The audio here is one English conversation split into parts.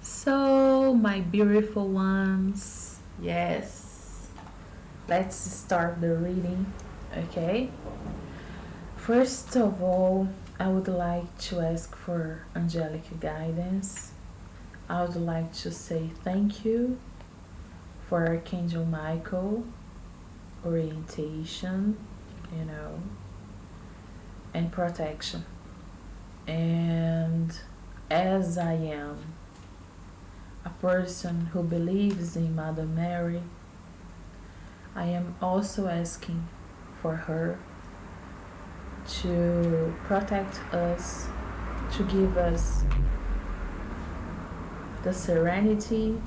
So, my beautiful ones, yes, let's start the reading, okay? First of all, I would like to ask for angelic guidance. I would like to say thank you for Archangel Michael orientation, you know, and protection. And as I am a person who believes in Mother Mary, I am also asking for her to protect us, to give us the serenity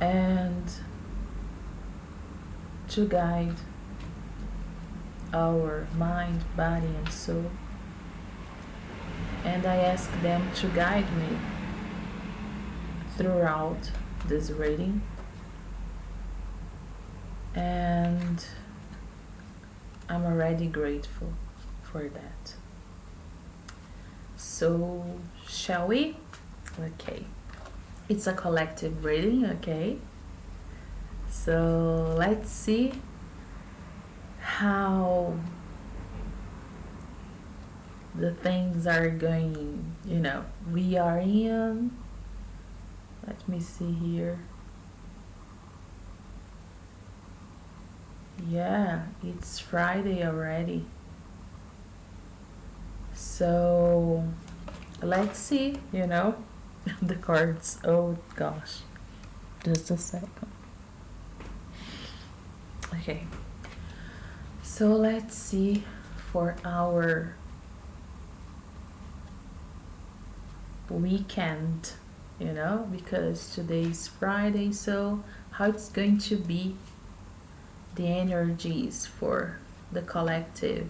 and to guide our mind, body, and soul. And I ask them to guide me throughout this reading. And I'm already grateful for that. So, shall we? Okay. It's a collective reading, okay? So, let's see how the things are going, we are in. Let me see here. Yeah, it's Friday already. So let's see, the cards. Oh gosh. Just a second. Okay. So let's see for our weekend, because today's Friday, so how it's going to be, the energies for the collective,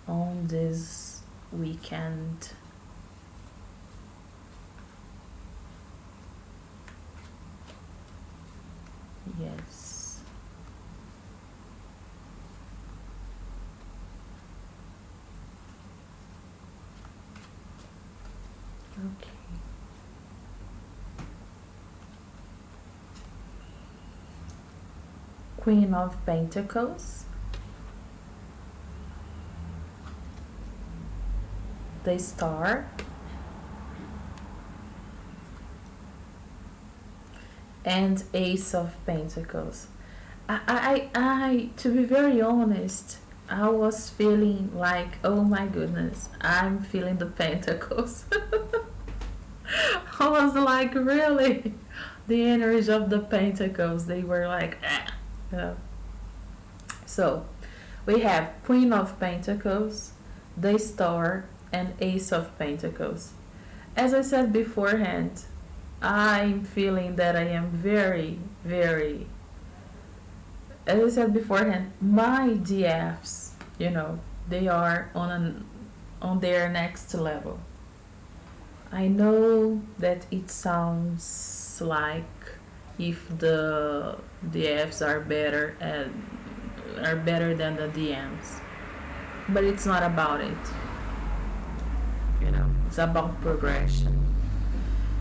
on this weekend. Yes. Okay. Queen of Pentacles, the Star, and Ace of Pentacles. I to be very honest, I was feeling like, oh my goodness, I'm feeling the Pentacles. I was like, really? The energy of the Pentacles, they were like, So, we have Queen of Pentacles, the Star, and Ace of Pentacles. As I said beforehand, I'm feeling that I am very, very, as I said beforehand, my DFs, they are on their next level. I know that it sounds like if the DFs are better than the DMs, but it's not about it. It's about progression.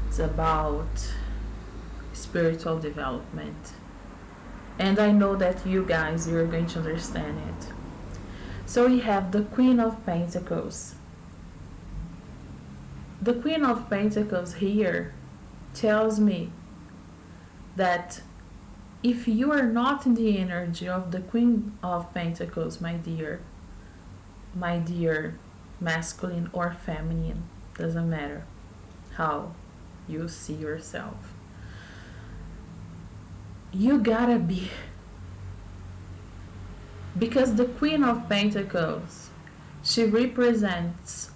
It's about spiritual development. And I know that you guys, you're going to understand it. So we have the Queen of Pentacles. The Queen of Pentacles here tells me that if you are not in the energy of the Queen of Pentacles, my dear, masculine or feminine, doesn't matter how you see yourself, you gotta be, because the Queen of Pentacles, she represents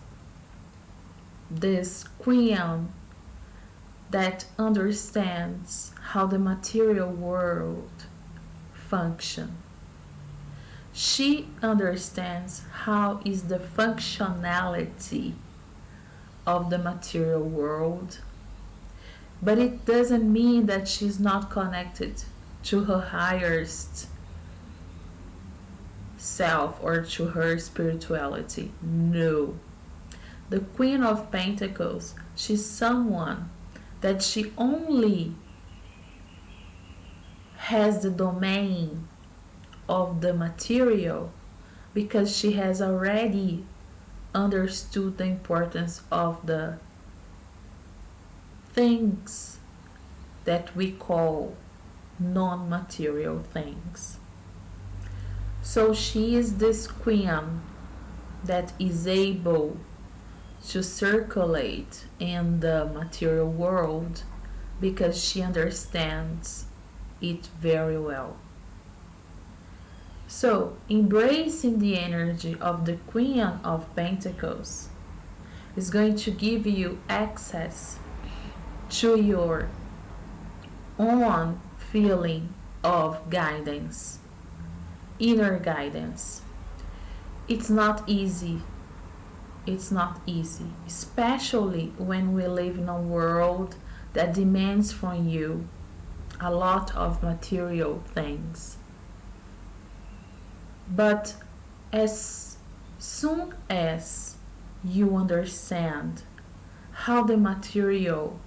this queen that understands how the material world functions. She understands how is the functionality of the material world, but it doesn't mean that she's not connected to her highest self or to her spirituality. No. The Queen of Pentacles, she's someone that she only has the domain of the material because she has already understood the importance of the things that we call non-material things. So she is this queen that is able to circulate in the material world because she understands it very well. So, embracing the energy of the Queen of Pentacles is going to give you access to your own feeling of guidance, inner guidance. It's not easy. It's not easy, especially when we live in a world that demands from you a lot of material things. But as soon as you understand how the material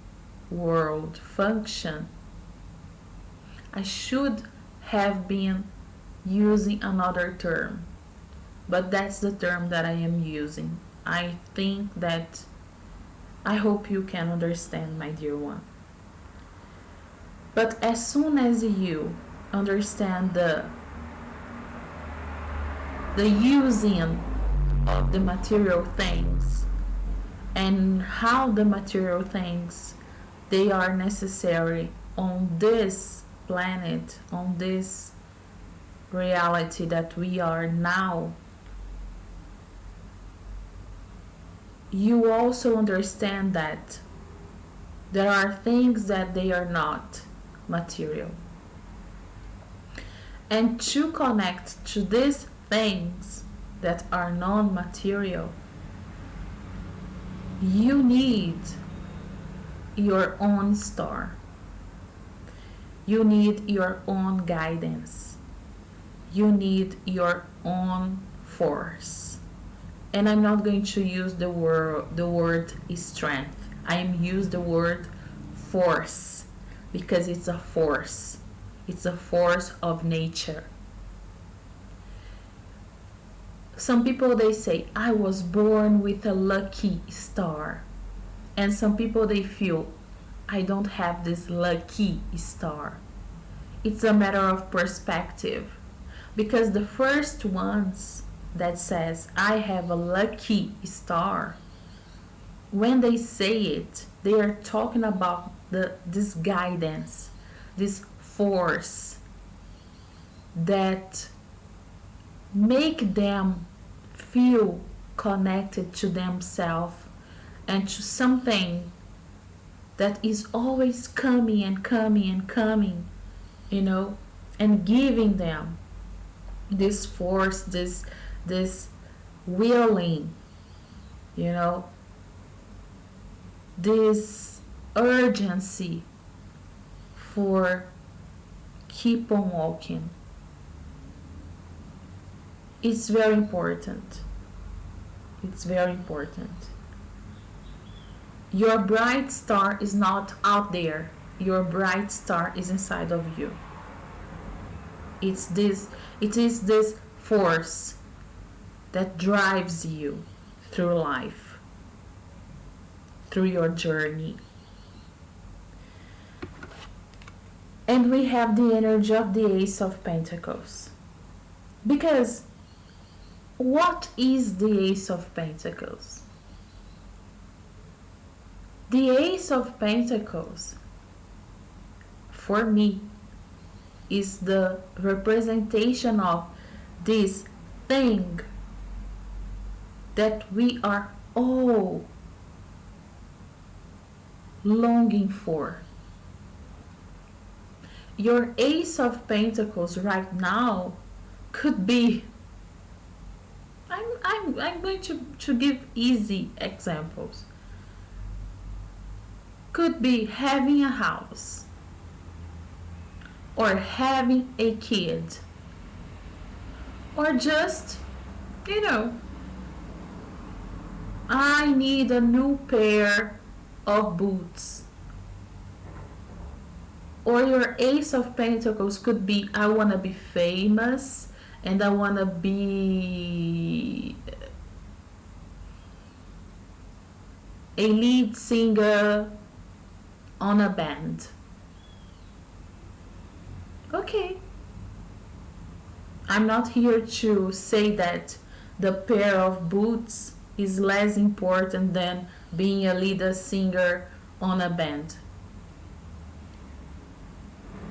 world functions, I should have been using another term, but that's the term that I am using. I think that I hope you can understand, my dear one. But as soon as you understand the using of the material things and how the material things they are necessary on this planet, on this reality that we are now, you also understand that there are things that they are not material. And to connect to these things that are non-material, you need your own star. You need your own guidance. You need your own force. And I'm not going to use the word strength. I am use the word force because it's a force. It's a force of nature. Some people they say I was born with a lucky star. And some people they feel I don't have this lucky star. It's a matter of perspective. Because the first ones that says I have a lucky star, when they say it, they are talking about this guidance, this force that make them feel connected to themselves and to something that is always coming and coming and coming, and giving them this force, this willing, this urgency for keep on walking. It's very important. It's very important. Your bright star is not out there. Your bright star is inside of you. It is this force that drives you through life, through your journey. And we have the energy of the Ace of Pentacles. Because what is the Ace of Pentacles? The Ace of Pentacles, for me, is the representation of this thing that we are all longing for. Your Ace of Pentacles right now could be, I'm going to give easy examples. Could be having a house, or having a kid, or just, you know, I need a new pair of boots. Or your Ace of Pentacles could be, I want to be famous and I want to be a lead singer on a band. Okay. I'm not here to say that the pair of boots is less important than being a lead singer on a band.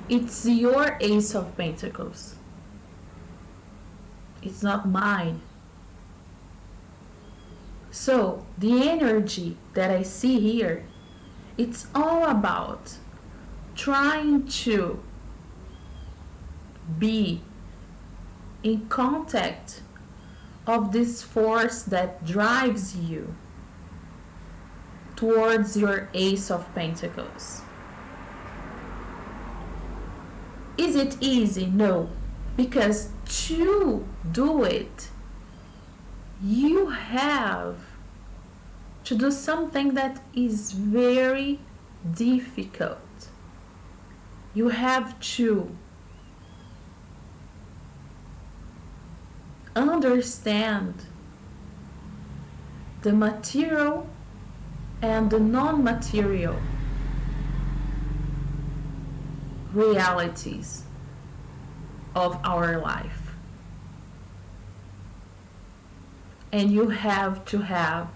It's your Ace of Pentacles. It's not mine. So, the energy that I see here, it's all about trying to be in contact of this force that drives you towards your Ace of Pentacles. Is it easy? No. Because to do it, you have to do something that is very difficult. You have to understand the material and the non-material realities of our life. And you have to have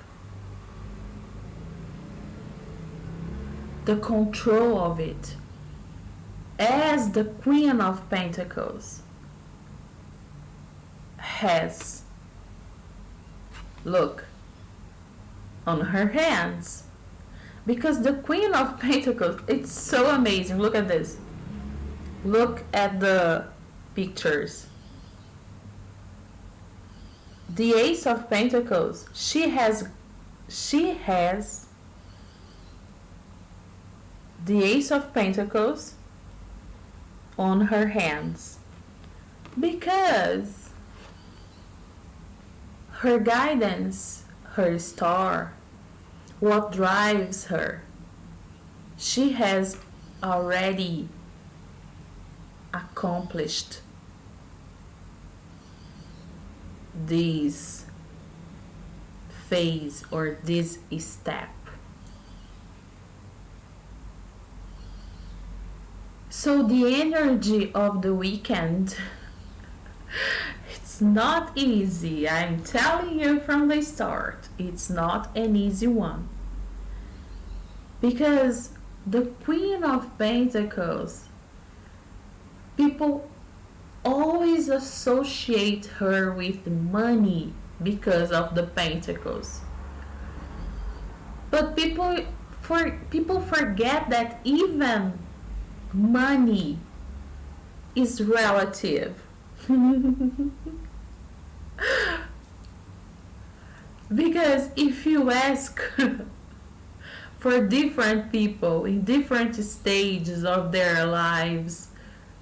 the control of it. As the Queen of Pentacles has, look, on her hands. Because the Queen of Pentacles, it's so amazing. Look at this. Look at the pictures. The Ace of Pentacles, she has the Ace of Pentacles on her hands because her guidance, her star, what drives her, she has already accomplished this phase or this step. So the energy of the weekend, it's not easy. I'm telling you from the start, it's not an easy one. Because the Queen of Pentacles, people always associate her with money because of the Pentacles. But people forget that even money is relative. Because if you ask for different people in different stages of their lives,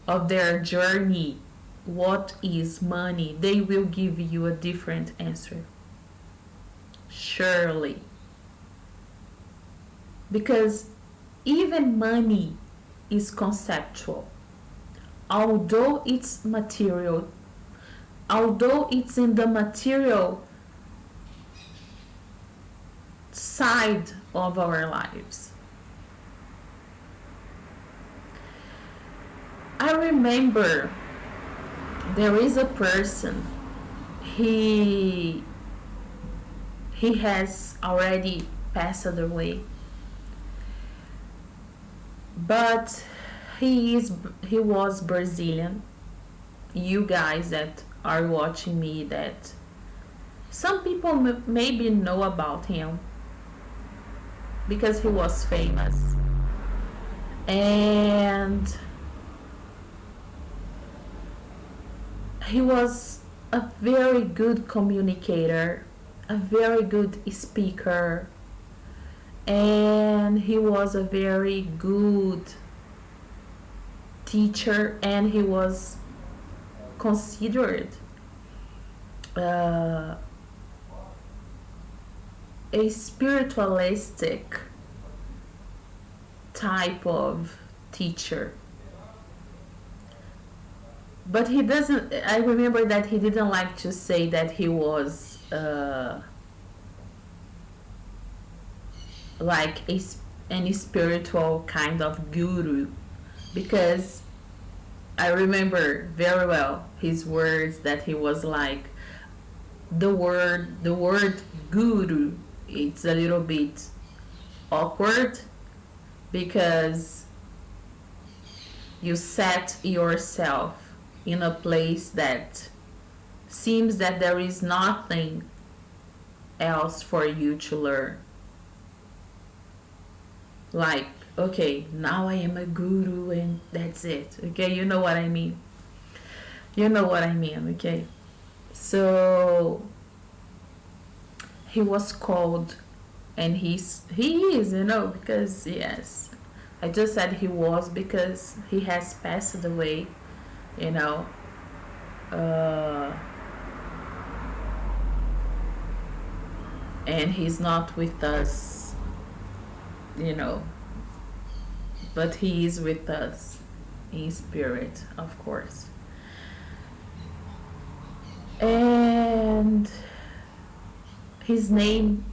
of their journey, what is money, they will give you a different answer. Surely. Because even money is conceptual. Although it's material, although it's in the material side of our lives. I remember there is a person, he has already passed away, but he was Brazilian. You guys that are watching me, that some people maybe know about him because he was famous, and he was a very good communicator, a very good speaker, and he was a very good teacher, and he was considered uh, a spiritualistic type of teacher. But he doesn't, I remember that he didn't like to say that he was like any spiritual kind of guru, because I remember very well his words that he was like, the word guru, it's a little bit awkward because you set yourself in a place that seems that there is nothing else for you to learn. Like, okay, now I am a guru and that's it. Okay, you know what I mean. You know what I mean, okay? So he was called, and he is, because yes, I just said he was because he has passed away, you know. And he's not with us, you know, but he is with us in spirit, of course. And his name,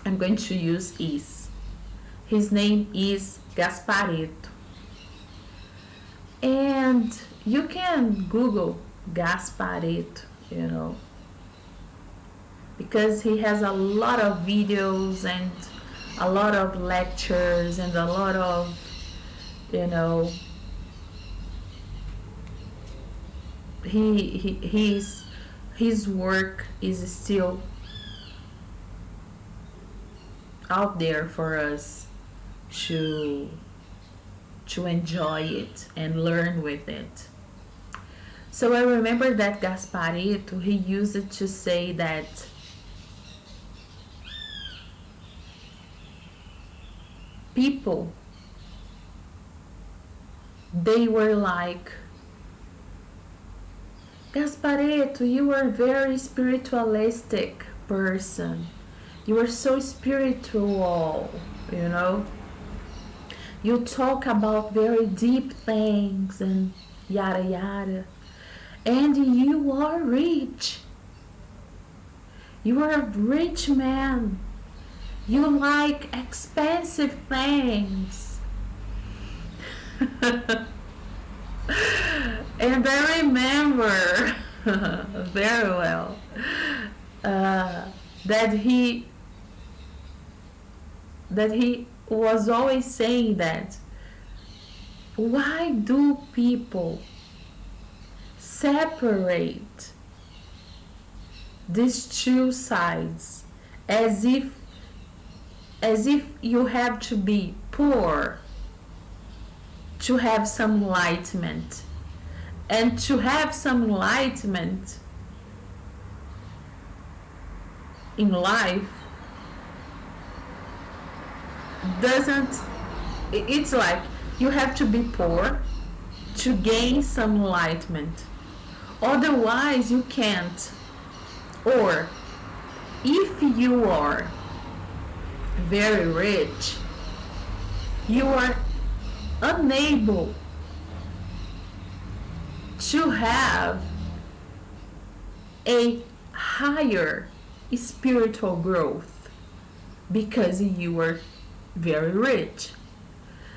I'm going to use is. His name is Gasparito. And you can Google Gasparito, because he has a lot of videos and a lot of lectures and a lot of, his work is still out there for us to enjoy it and learn with it. So I remember that Gasparito, he used it to say that people, they were like, Gasparito, you are a very spiritualistic person. You are so spiritual, You talk about very deep things and yada yada. And you are rich. You are a rich man. You like expensive things. And I remember very well that he was always saying that, why do people separate these two sides as if you have to be poor to have some enlightenment, and to have some enlightenment in life it's like you have to be poor to gain some enlightenment, otherwise you can't. Or if you are very rich, you are unable to have a higher spiritual growth because you are very rich.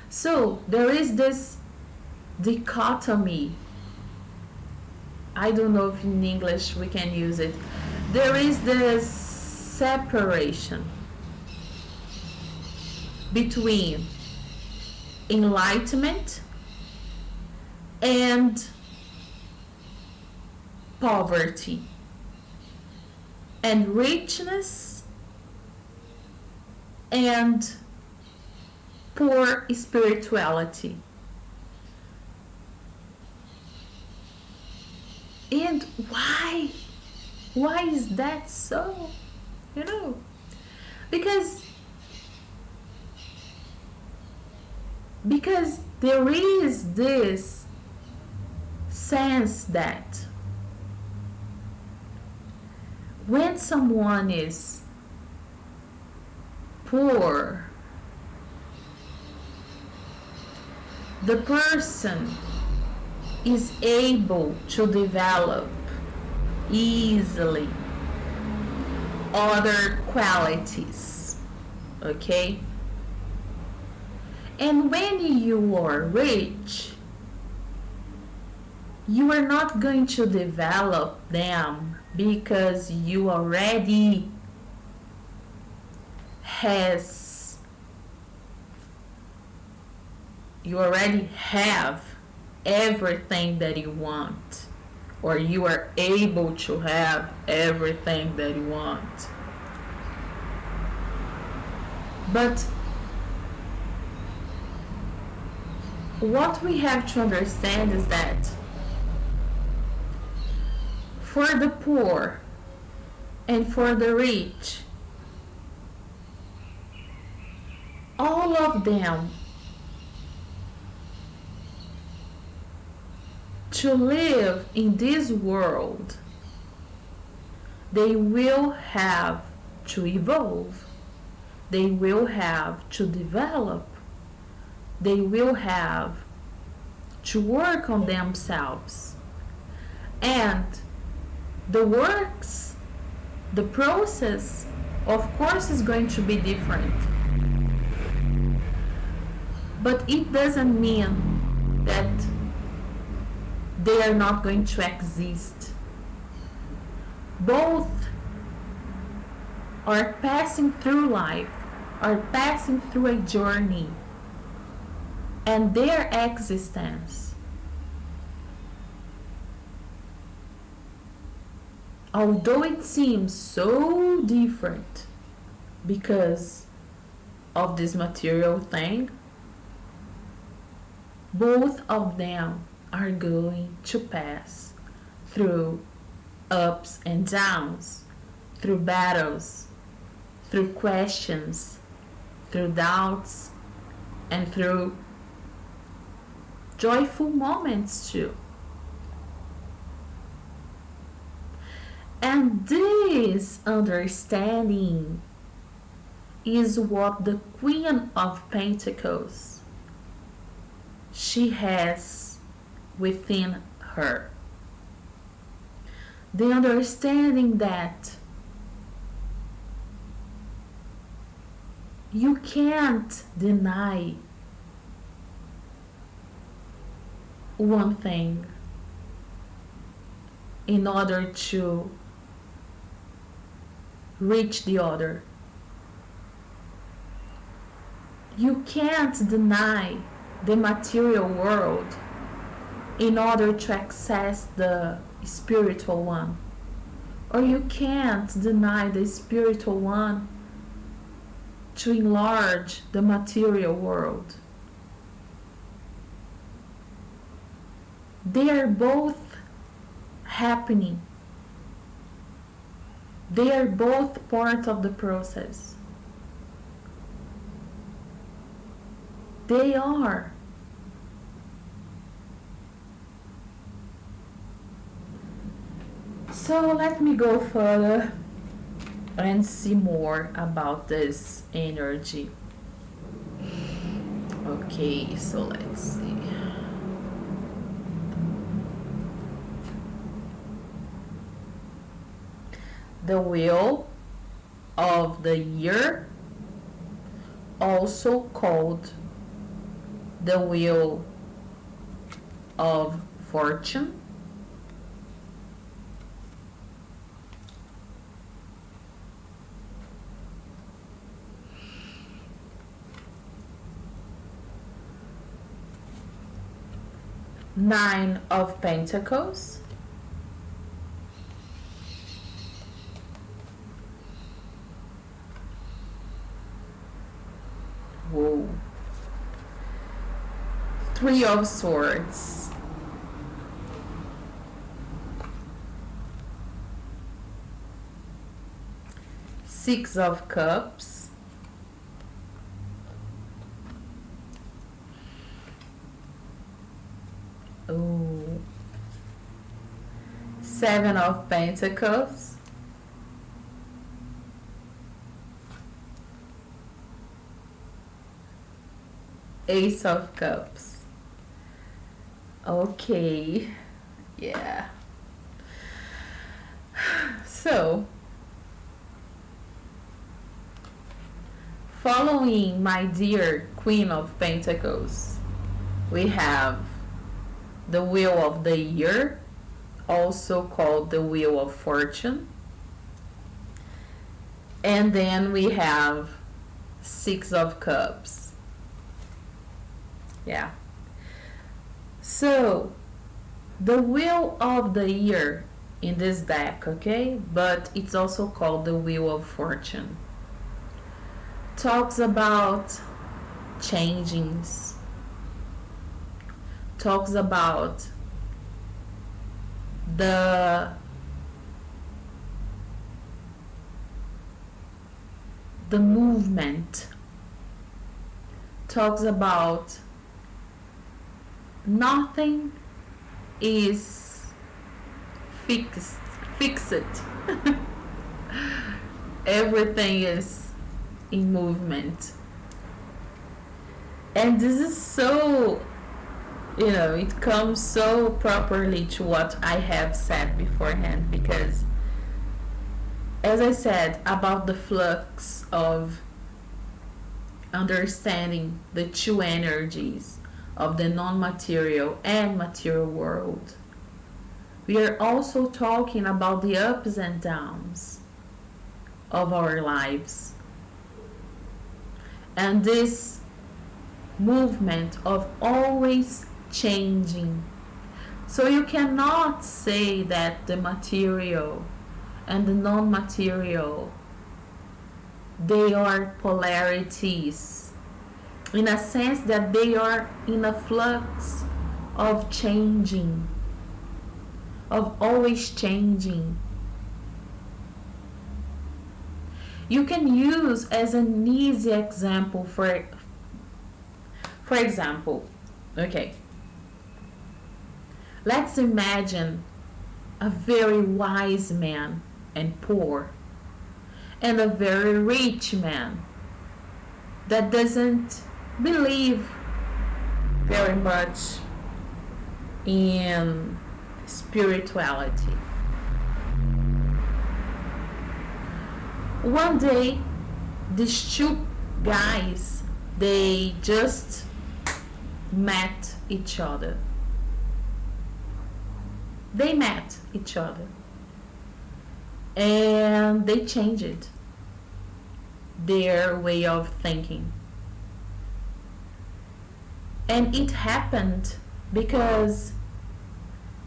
So there is this dichotomy. I don't know if in English we can use it. There is this separation between enlightenment and poverty, and richness and poor spirituality. And why is that so? Because there is this sense that when someone is poor, the person is able to develop easily other qualities, okay? And when you are rich, you are not going to develop them because has you already have everything that you want, or you are able to have everything that you want. But what we have to understand is that for the poor and for the rich, all of them, to live in this world, they will have to evolve, they will have to develop, they will have to work on themselves. And the process, of course, is going to be different. But it doesn't mean that they are not going to exist. Both are passing through life, are passing through a journey, and their existence, although it seems so different because of this material thing, both of them are going to pass through ups and downs, through battles, through questions, through doubts, and through joyful moments too. And this understanding is what the Queen of Pentacles, she has within her. The understanding that you can't deny one thing in order to reach the other. You can't deny the material world in order to access the spiritual one. Or you can't deny the spiritual one to enlarge the material world. They are both happening. They are both part of the process. They are. So let me go further and see more about this energy. Okay, so let's see. The wheel of the year, also called the wheel of fortune, Nine of Pentacles, whoa, Three of Swords, Six of Cups, ooh, Seven of Pentacles, Ace of Cups. Okay. Yeah. So, following my dear Queen of Pentacles, we have the Wheel of the Year, also called the Wheel of Fortune. And then we have Six of Cups. Yeah. So, the Wheel of the Year in this deck, okay? But it's also called the Wheel of Fortune. Talks about changings. Talks about the movement. Talks about nothing is fixed. Everything is in movement. And this is so, it comes so properly to what I have said beforehand, because as I said about the flux of understanding the two energies of the non-material and material world, we are also talking about the ups and downs of our lives. And this movement of always changing. So you cannot say that the material and the non-material, they are polarities, in a sense that they are in a flux of changing, of always changing. You can use as an easy example for example, okay, let's imagine a very wise man and poor, and a very rich man that doesn't believe very much in spirituality. One day, these two guys, they just met each other. They met each other. And they changed their way of thinking. And it happened because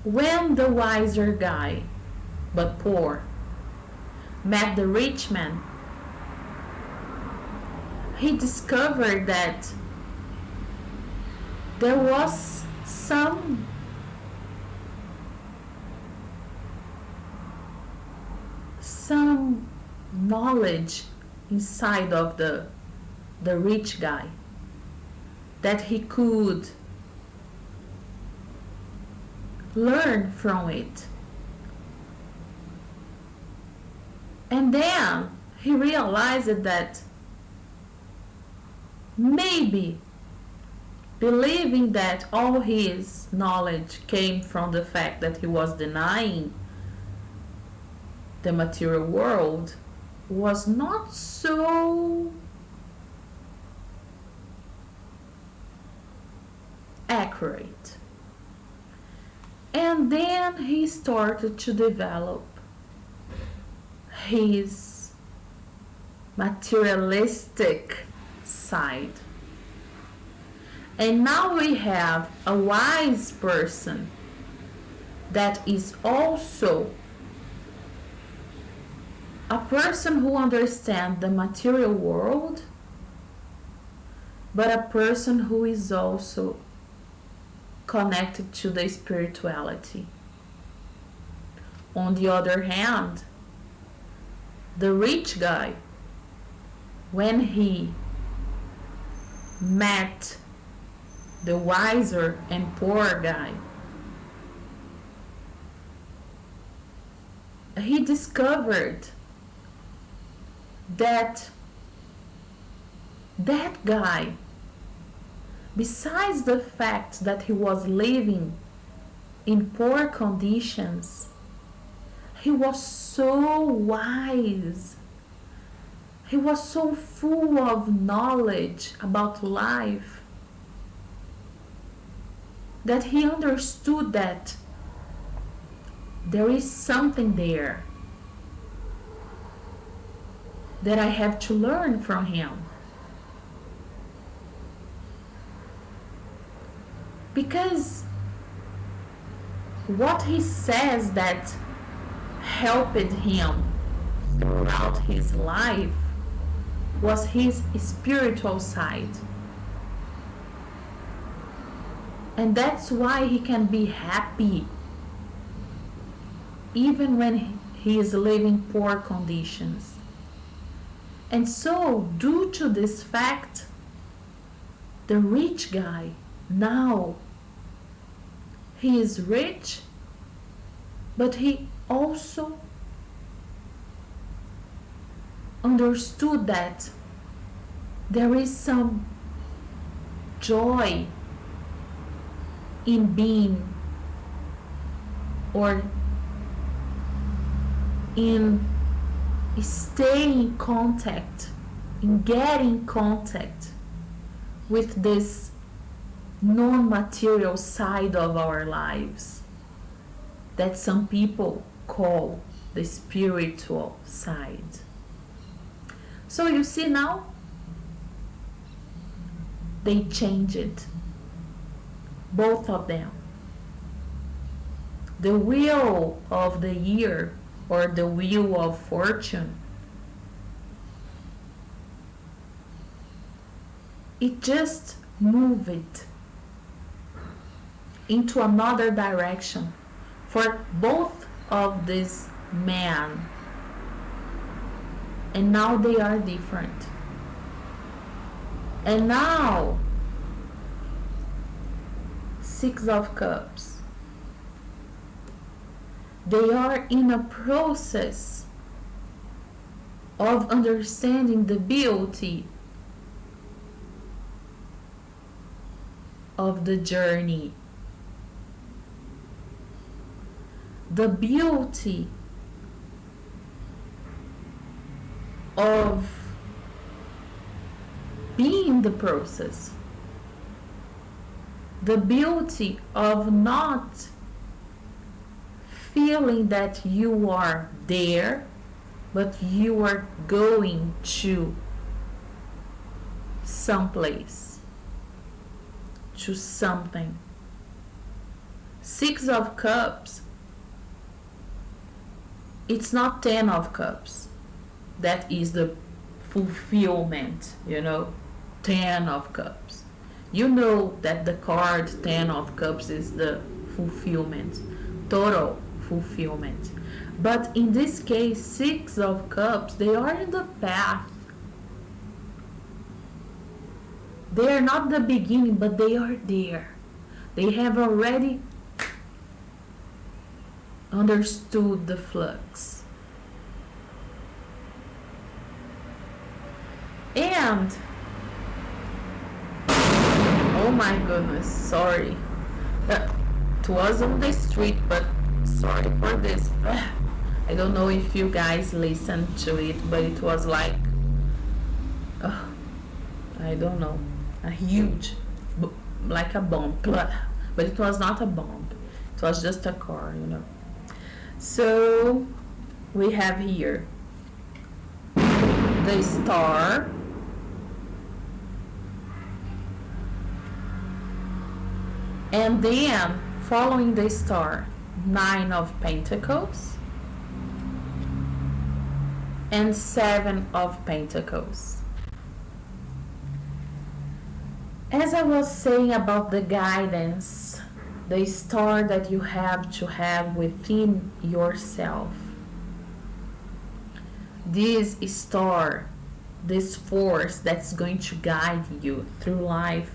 when the wiser guy, but poor, met the rich man, he discovered that there was some knowledge inside of the rich guy that he could learn from it. And then he realized that maybe believing that all his knowledge came from the fact that he was denying the material world was not so accurate. And then he started to develop his materialistic side. And now we have a wise person that is also a person who understands the material world, but a person who is also connected to the spirituality. On the other hand, the rich guy, when he met the wiser and poor guy, he discovered that that guy Besides the fact that he was living in poor conditions, he was so wise. He was so full of knowledge about life that he understood that there is something there that I have to learn from him. Because what he says that helped him throughout his life was his spiritual side. And that's why he can be happy even when he is living poor conditions. And so, due to this fact, the rich guy now, he is rich, but he also understood that there is some joy in being or in staying in contact, in getting contact with this non-material side of our lives that some people call the spiritual side. So you see now, they changed it, both of them. The wheel of the year or the wheel of fortune, it just moved into another direction for both of these men, and now they are different. And now, Six of Cups, they are in a process of understanding the beauty of the journey, the beauty of being in the process, the beauty of not feeling that you are there, but you are going to someplace, to something. Six of Cups, it's not 10 of Cups. That is the fulfillment, 10 of Cups. You know that the card 10 of Cups is the fulfillment, total fulfillment. But in this case, Six of Cups, they are in the path. They are not the beginning, but they are there. They have already understood the flux. And oh my goodness, sorry. It was on the street, but sorry for this. I don't know if you guys listened to it, but it was like, I don't know, a huge, like a bomb. But it was not a bomb. It was just a car, So we have here the Star, and then following the Star, Nine of Pentacles and Seven of Pentacles. As I was saying about the guidance, the star that you have to have within yourself, this star, this force that's going to guide you through life.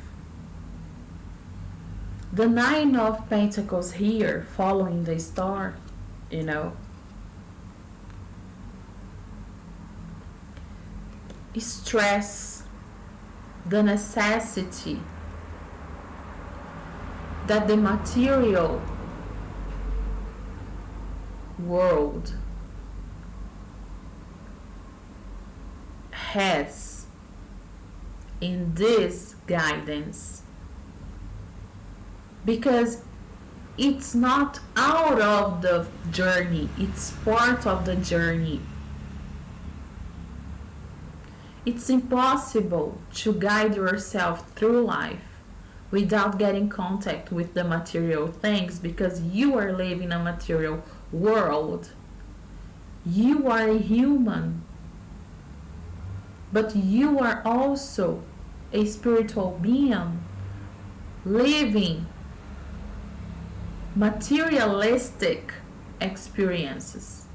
The Nine of Pentacles here, following the star, stress the necessity that the material world has in this guidance, because it's not out of the journey, it's part of the journey. It's impossible to guide yourself through life without getting contact with the material things, because you are living a material world. You are a human, but you are also a spiritual being living materialistic experiences.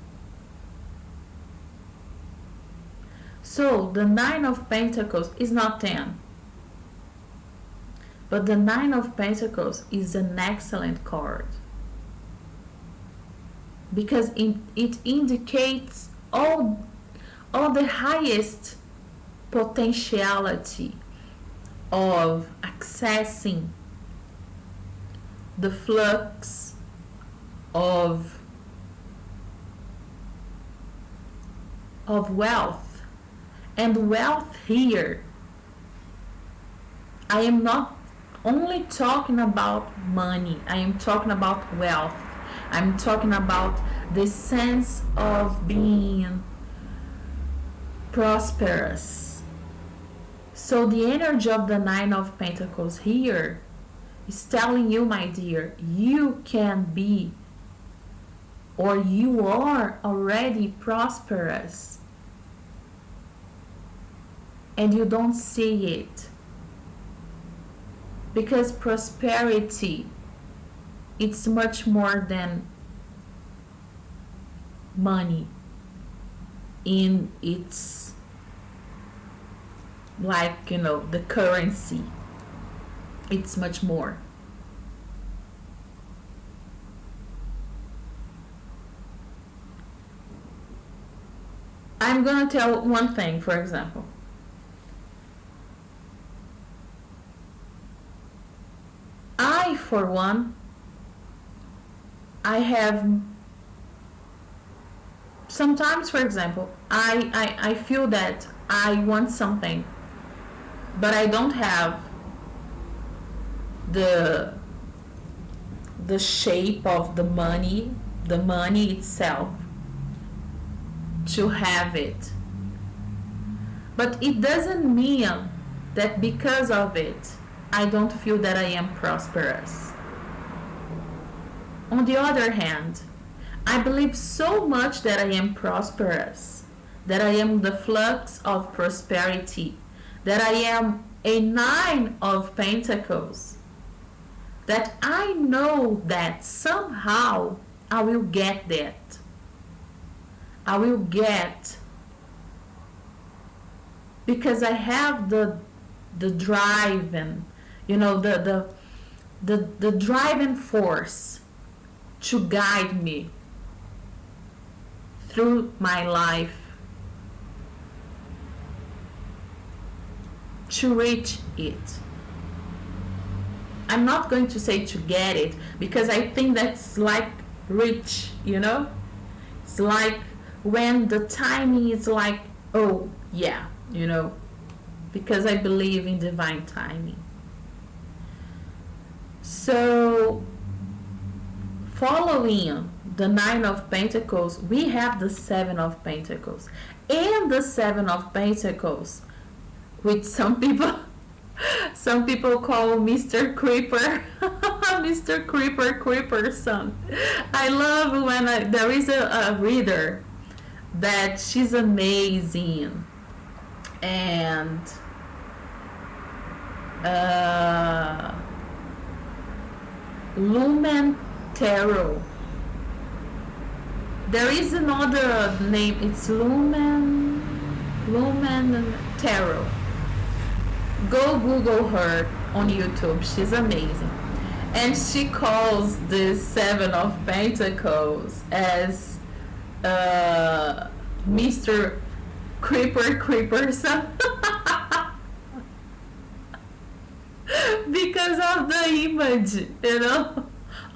So the Nine of Pentacles is not 10, but the Nine of Pentacles is an excellent card, because it indicates all the highest potentiality of accessing the flux of wealth. And wealth here, I am not only talking about money, I am talking about wealth. I'm talking about the sense of being prosperous. So the energy of the Nine of Pentacles here is telling you, my dear, you can be, or you are already prosperous, and you don't see it, because prosperity, it's much more than money in its, like, the currency. It's much more. I'm gonna tell one thing, for example. I, for one, I have sometimes, for example, I feel that I want something, but I don't have the shape of the money itself to have it. But it doesn't mean that because of it I don't feel that I am prosperous. On the other hand, I believe so much that I am prosperous, that I am the flux of prosperity, that I am a Nine of Pentacles, that I know that somehow I will get that. I will get, because I have the drive and the driving force to guide me through my life to reach it. I'm not going to say to get it, because I think that's like reach, It's like when the timing is like, oh yeah, because I believe in divine timing. So following the Nine of Pentacles, we have the Seven of Pentacles. And the Seven of Pentacles, which some people call Mr. Creeper. Mr. Creeper son. I love when there is a reader that she's amazing, and Lumen Tarot. There is another name, it's Lumen Tarot. Go Google her on YouTube, she's amazing. And she calls this Seven of Pentacles as Mr. Creeper son. Because because of the image,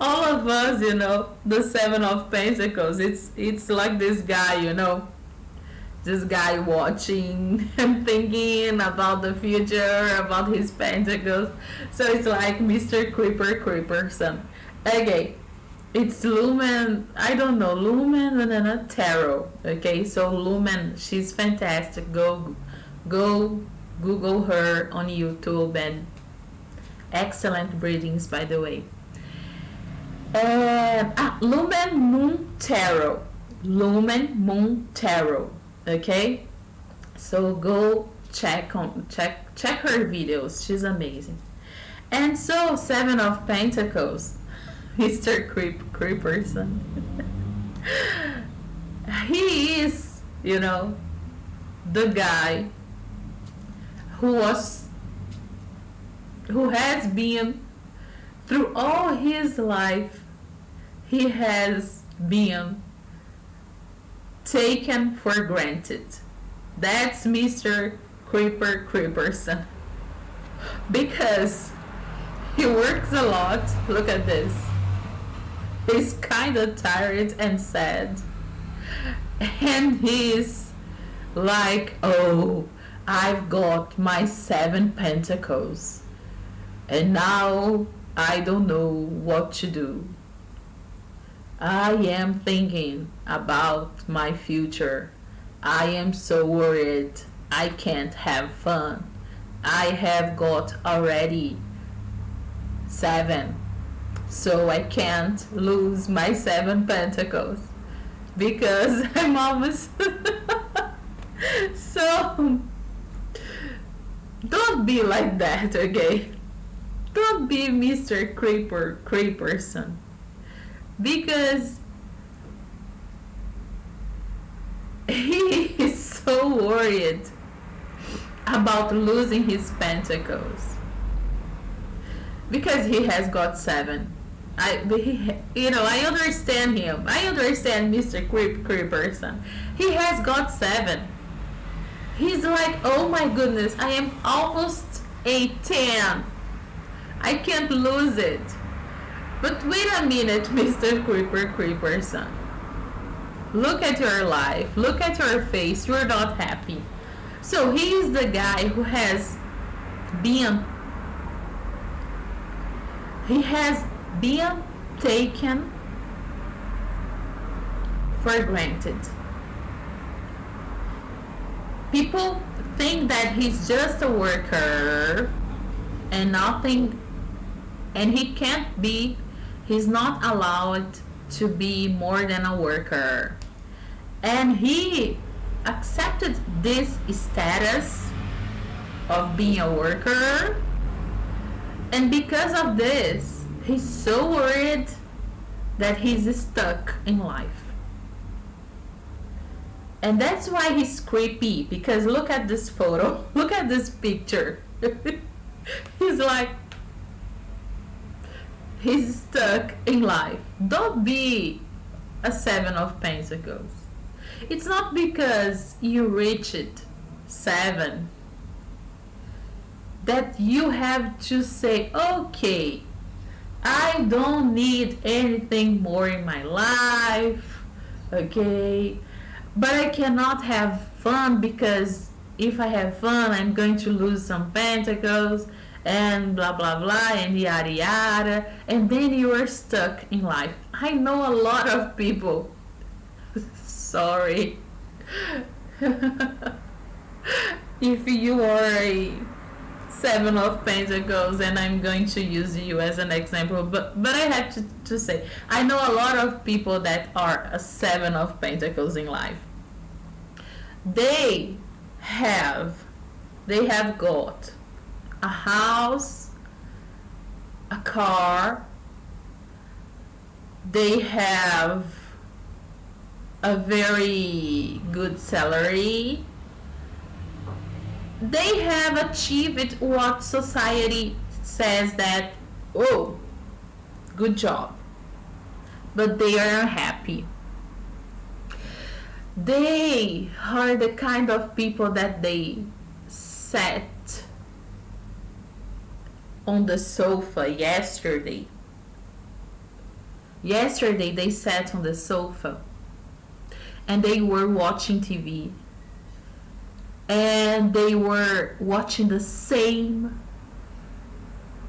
all of us, the Seven of Pentacles, it's like this guy, this guy watching and thinking about the future, about his pentacles. So it's like Mr. Creeperson. Okay, it's Lumen, I don't know, Lumen and Tarot. Okay, so Lumen, she's fantastic. Go Google her on YouTube, and excellent readings, by the way. And Lumen Moon Tarot. Lumen Moon Tarot. Okay, so go check her videos. She's amazing. And so Seven of Pentacles, Mr. Creeperson. He is, the guy who has been through all his life. He has been taken for granted. That's Mr. Creeperson. Because he works a lot. Look at this. He's kind of tired and sad. And he's like, oh, I've got my 7 pentacles. And now I don't know what to do. I am thinking about my future. I am so worried. I can't have fun. I have got already 7. So I can't lose my 7 pentacles. Because I'm almost... So, don't be like that, okay? Don't be Mr. Creeperson. Because he is so worried about losing his pentacles. Because he has got 7. I understand him. I understand Mr. Creeperson. He has got 7. He's like, oh my goodness, I am almost a 10. I can't lose it. But wait a minute, Mr. Creeperson. Look at your life. Look at your face. You're not happy. So he is the guy who has been taken for granted. People think that he's just a worker and nothing, and he can't be. He's not allowed to be more than a worker. And he accepted this status of being a worker. And because of this, he's so worried that he's stuck in life. And that's why he's creepy. Because look at this photo. Look at this picture. He's like, he's stuck in life. Don't be a 7 of Pentacles. It's not because you reached 7 that you have to say, okay, I don't need anything more in my life, okay, but I cannot have fun because if I have fun, I'm going to lose some pentacles and blah blah blah and yada yada, and then you are stuck in life. I know a lot of people. Sorry. If you are a 7 of Pentacles, and I'm going to use you as an example, but I have to say, I know a lot of people that are a 7 of Pentacles in life. They have got a house, a car, they have a very good salary, they have achieved what society says that, oh, good job, but they are unhappy. They are the kind of people that they set on the sofa yesterday. Yesterday they sat on the sofa and they were watching TV, and they were watching the same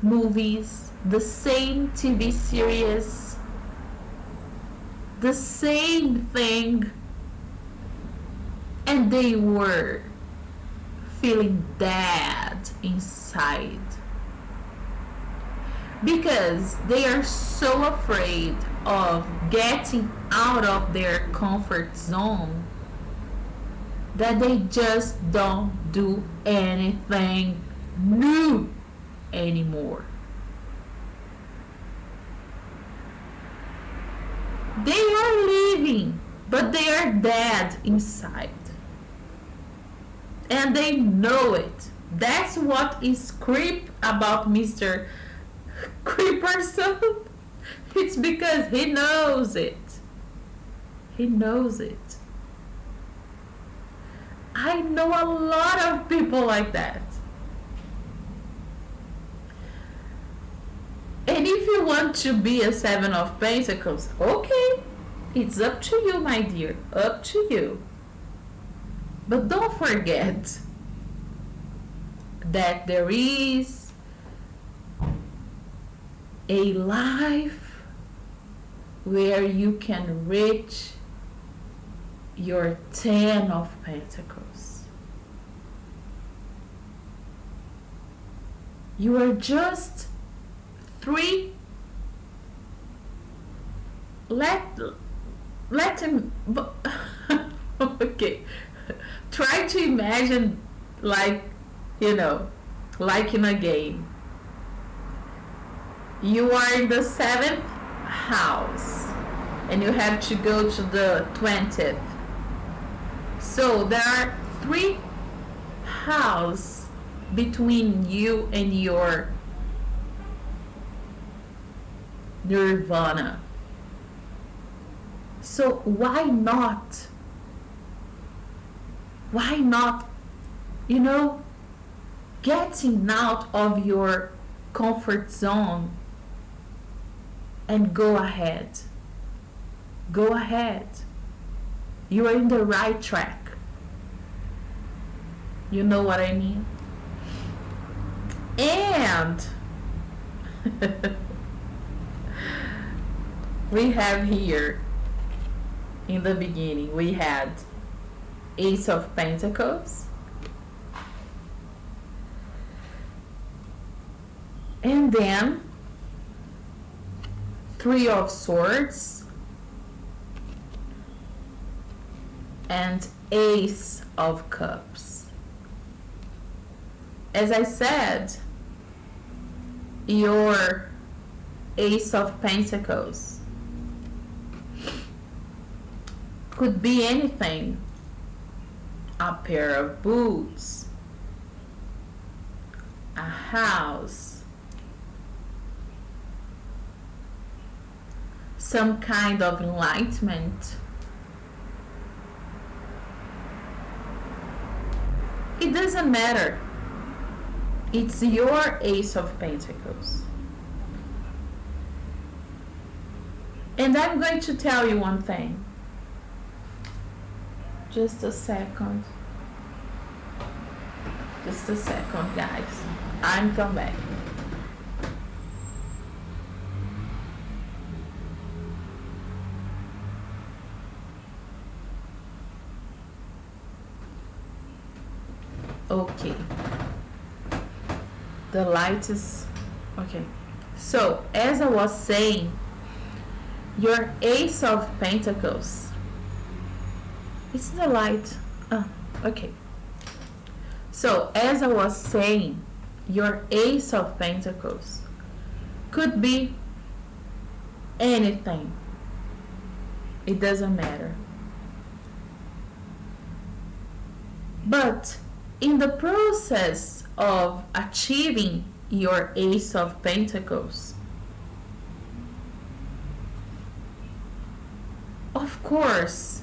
movies, the same TV series, the same thing, and they were feeling dead inside because they are so afraid of getting out of their comfort zone that they just don't do anything new anymore. They are living, but they are dead inside. And they know it. That's what is creep about Mr. Creeperson. It's because he knows it. He knows it. I know a lot of people like that. And if you want to be a Seven of Pentacles, okay, it's up to you, my dear, up to you. But don't forget that there is a life where you can reach your Ten of Pentacles. You are just three. Let him. Okay. Try to imagine, like, like in a game. You are in the 7th house and you have to go to the 20th. So there are 3 houses between you and your nirvana. So why not? Why not, getting out of your comfort zone and go ahead. Go ahead. You are in the right track. You know what I mean? And we have here in the beginning, we had Ace of Pentacles, and then 3 of Swords and Ace of Cups. As I said, your Ace of Pentacles could be anything. A pair of boots, a house, some kind of enlightenment. It doesn't matter. It's your Ace of Pentacles. And I'm going to tell you one thing. Just a second. Just a second, guys. I'm coming back. Okay. The light is okay. So, as I was saying, your Ace of Pentacles. It's the light. Okay. So, as I was saying, your Ace of Pentacles could be anything. It doesn't matter. But in the process of achieving your Ace of Pentacles, of course,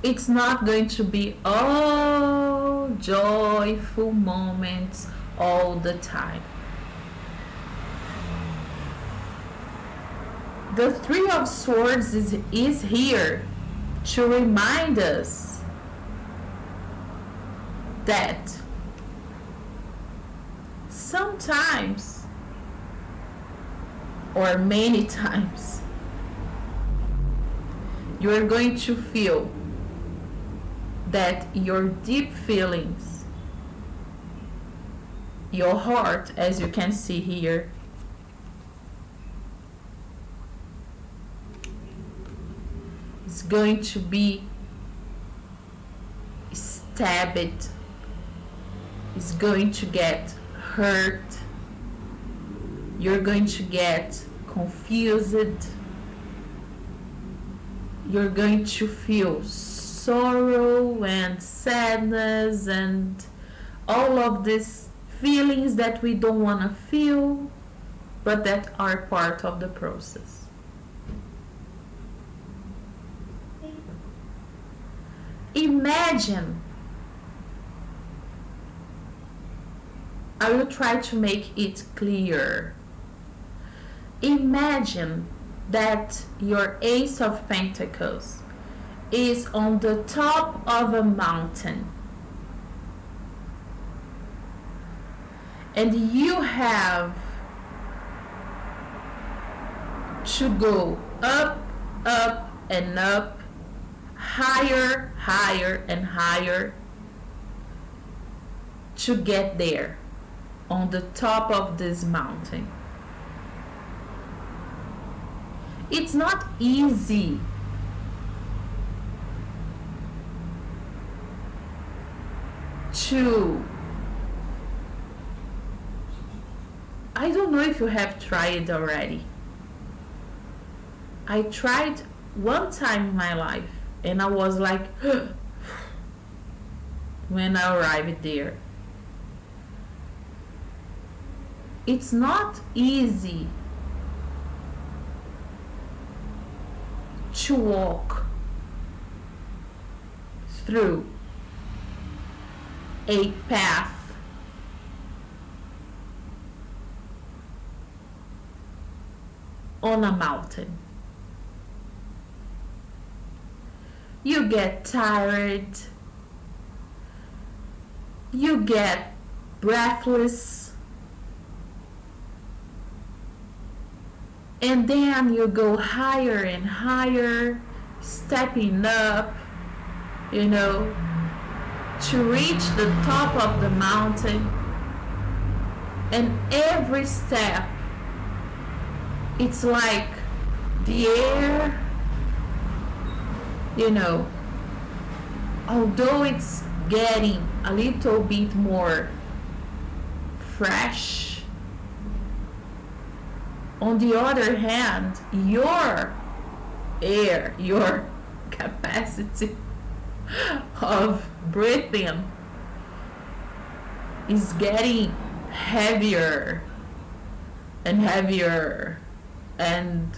it's not going to be all joyful moments all the time. The Three of Swords is here to remind us that sometimes, or many times, you are going to feel that your deep feelings, your heart, as you can see here, is going to be stabbed, is going to get hurt, you're going to get confused, you're going to feel sorrow and sadness and all of these feelings that we don't want to feel, but that are part of the process. Imagine, I will try to make it clear. Imagine that your Ace of Pentacles is on the top of a mountain, and you have to go up, up, and up, higher, higher, and higher to get there on the top of this mountain. It's not easy. I don't know if you have tried already. I tried one time in my life and I was like when I arrived there. It's not easy to walk through a path on a mountain. You get tired, you get breathless, and then you go higher and higher, stepping up, to reach the top of the mountain. And every step, it's like the air, although it's getting a little bit more fresh, on the other hand, your air, your capacity of breathing is getting heavier and heavier and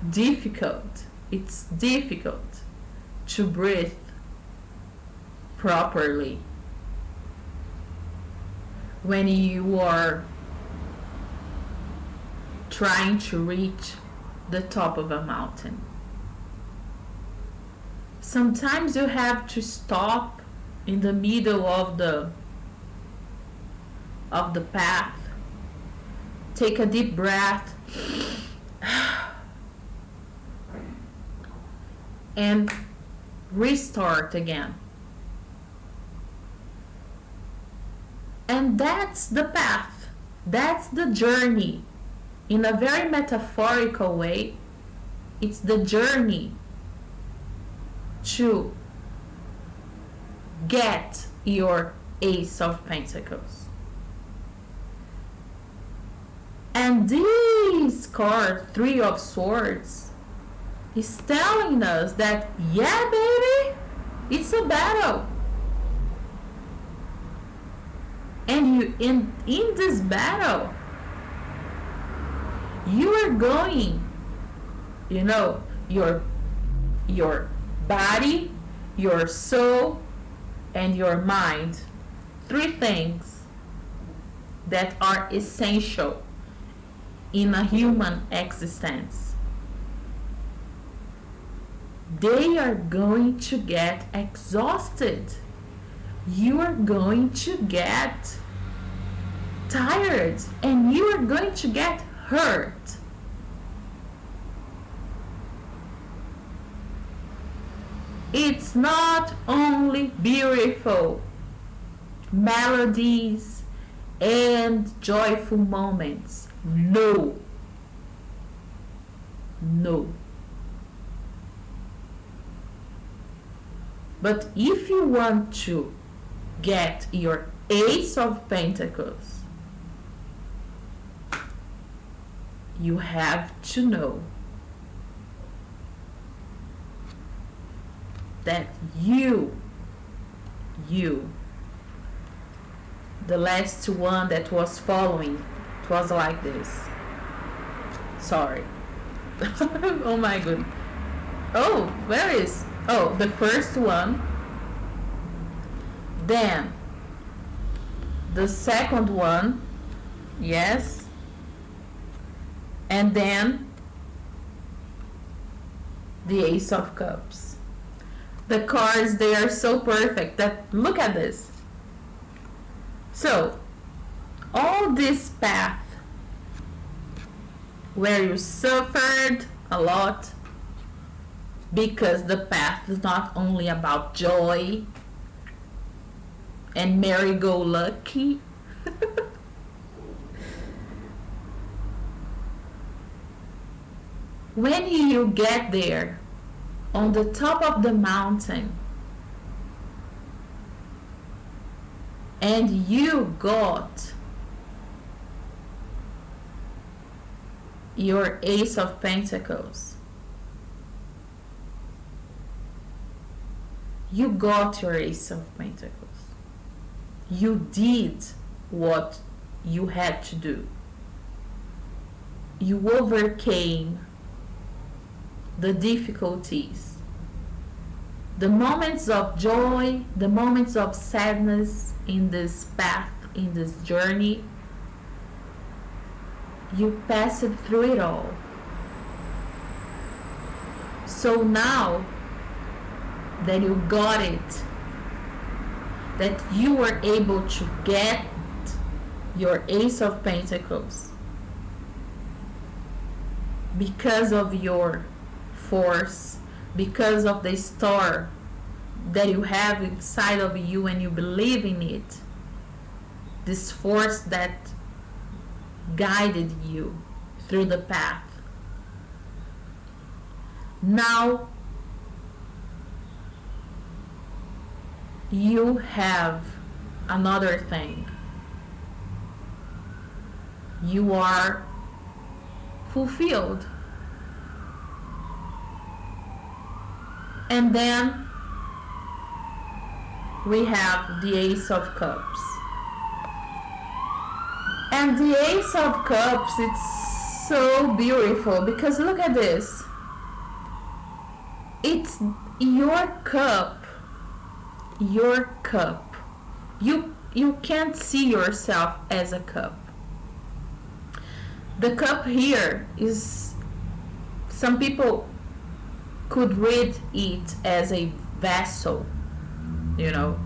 difficult. It's difficult to breathe properly when you are trying to reach the top of a mountain. Sometimes you have to stop in the middle of the path, take a deep breath, and restart again. And that's the path, that's the journey. In a very metaphorical way, it's the journey to get your Ace of Pentacles. And this card, Three of Swords, is telling us that, yeah, baby, it's a battle. And you in this battle, you are going, your body, your soul, and your mind. Three things that are essential in a human existence. they are going to get exhausted. You are going to get tired and you are going to get hurt. It's not only beautiful melodies and joyful moments. No. No. But if you want to get your Ace of Pentacles, you have to know that you, the last one that was following, it was like this. Sorry. Oh my goodness. Oh, where is? Oh, the first one. Then the second one. Yes. And then the Ace of Cups. The cards, they are so perfect that look at this. So, all this path where you suffered a lot, because the path is not only about joy and merry-go-lucky. When you get there, on the top of the mountain, and you got your Ace of Pentacles, you got your Ace of Pentacles. You did what you had to do. You overcame the difficulties, the moments of joy, the moments of sadness in this path, in this journey. You passed through it all. So now that you got it, that you were able to get your Ace of Pentacles because of your force, because of the star that you have inside of you and you believe in it, this force that guided you through the path. Now you have another thing. You are fulfilled. And then we have the Ace of Cups. And the Ace of Cups, it's so beautiful because look at this. It's your cup. Your cup. You can't see yourself as a cup. The cup here is, some people could read it as a vessel, you know.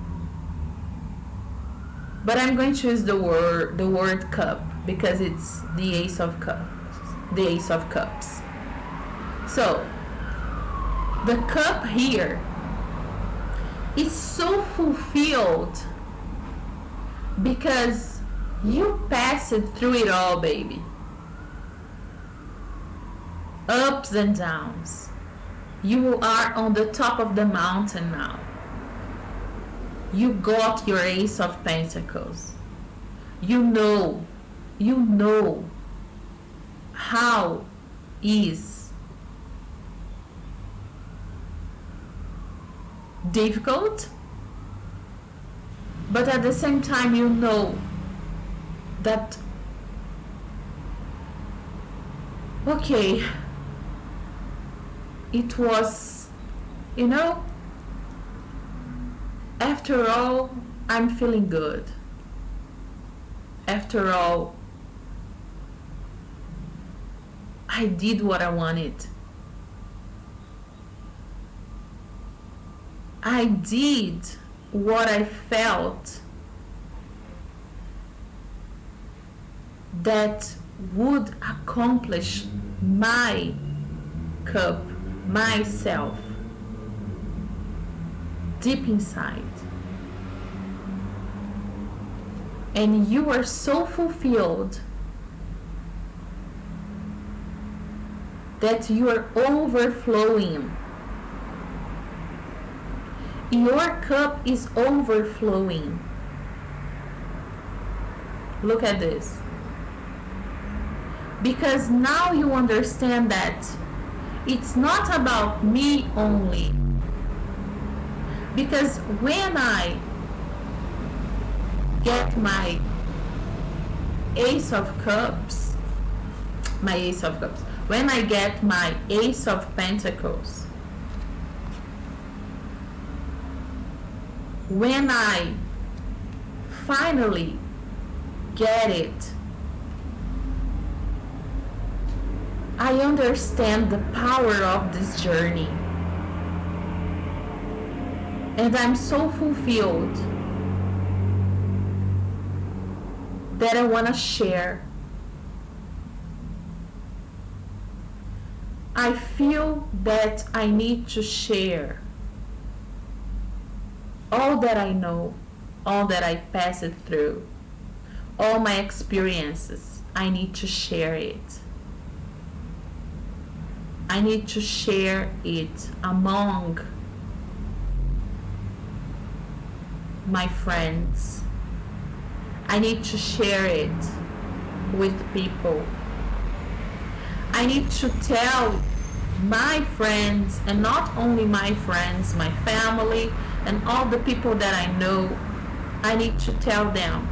But I'm going to use the word cup because it's the Ace of Cups. The Ace of Cups. So the cup here is so fulfilled because you passed through it all, baby. Ups and downs. You are on the top of the mountain now. You got your Ace of Pentacles. You know how is difficult, but at the same time you know that, okay, it was, you know, after all, I'm feeling good. After all, I did what I wanted. I did what I felt that would accomplish my cup, myself, deep inside. And you are so fulfilled that you are overflowing. Your cup is overflowing. Look at this. Because now you understand that it's not about me only. Because when I get my Ace of Cups, when I get my Ace of Pentacles, when I finally get it, I understand the power of this journey. And I'm so fulfilled that I want to share. I feel that I need to share all that I know, all that I passed through, all my experiences. I need to share it. I need to share it among my friends. I need to share it with people. I need to tell my friends, and not only my friends, my family, and all the people that I know. I need to tell them,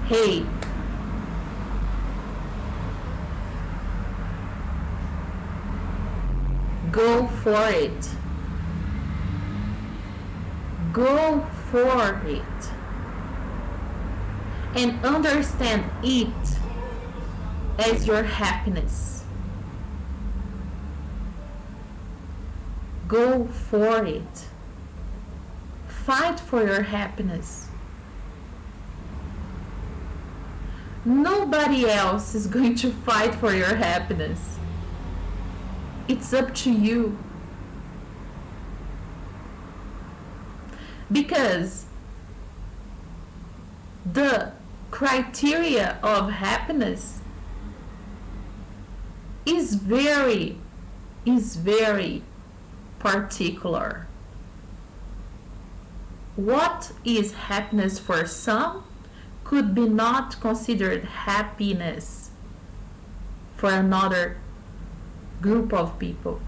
hey, go for it. Go for it. And understand it as your happiness. Go for it. Fight for your happiness. Nobody else is going to fight for your happiness. It's up to you. Because the criteria of happiness is very particular. What is happiness for some could be not considered happiness for another group of people.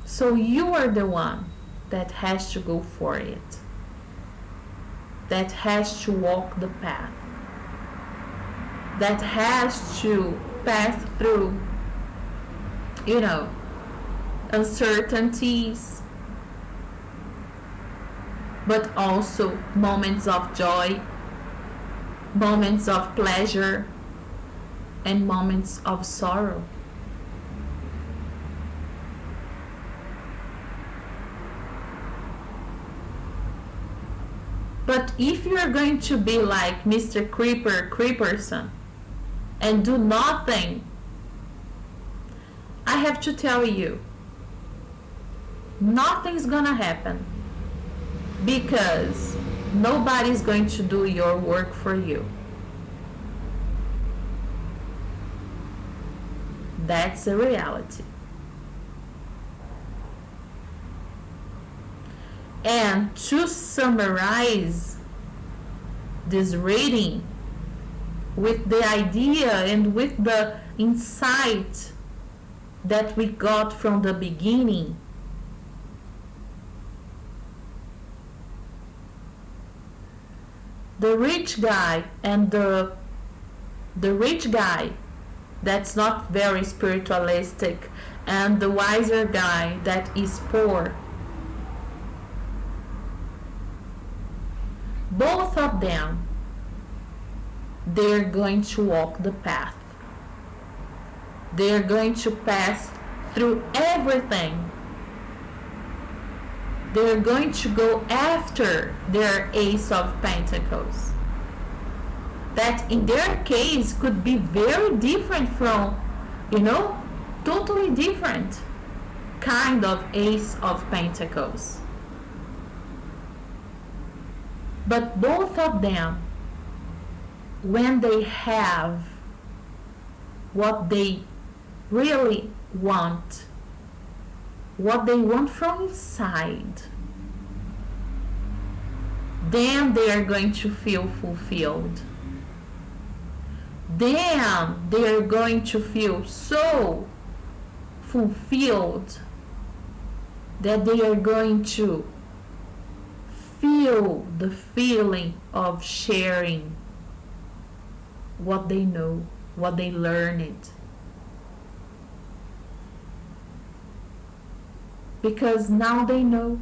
So you are the one that has to go for it, that has to walk the path, that has to pass through, uncertainties, but also moments of joy, moments of pleasure, and moments of sorrow. But if you are going to be like Mr. Creeperson and do nothing, I have to tell you, nothing's gonna happen, because nobody's going to do your work for you. That's a reality. And to summarize this reading with the idea and with the insight that we got from the beginning, the rich guy and the rich guy that's not very spiritualistic, and the wiser guy that is poor, both of them, they're going to walk the path. They're going to pass through everything they're going to go after their Ace of Pentacles. That in their case could be very different from, totally different kind of Ace of Pentacles. But both of them, when they have what they really want, what they want from inside, then they are going to feel fulfilled. Then they are going to feel so fulfilled that they are going to feel the feeling of sharing what they know, what they learned. Because now they know.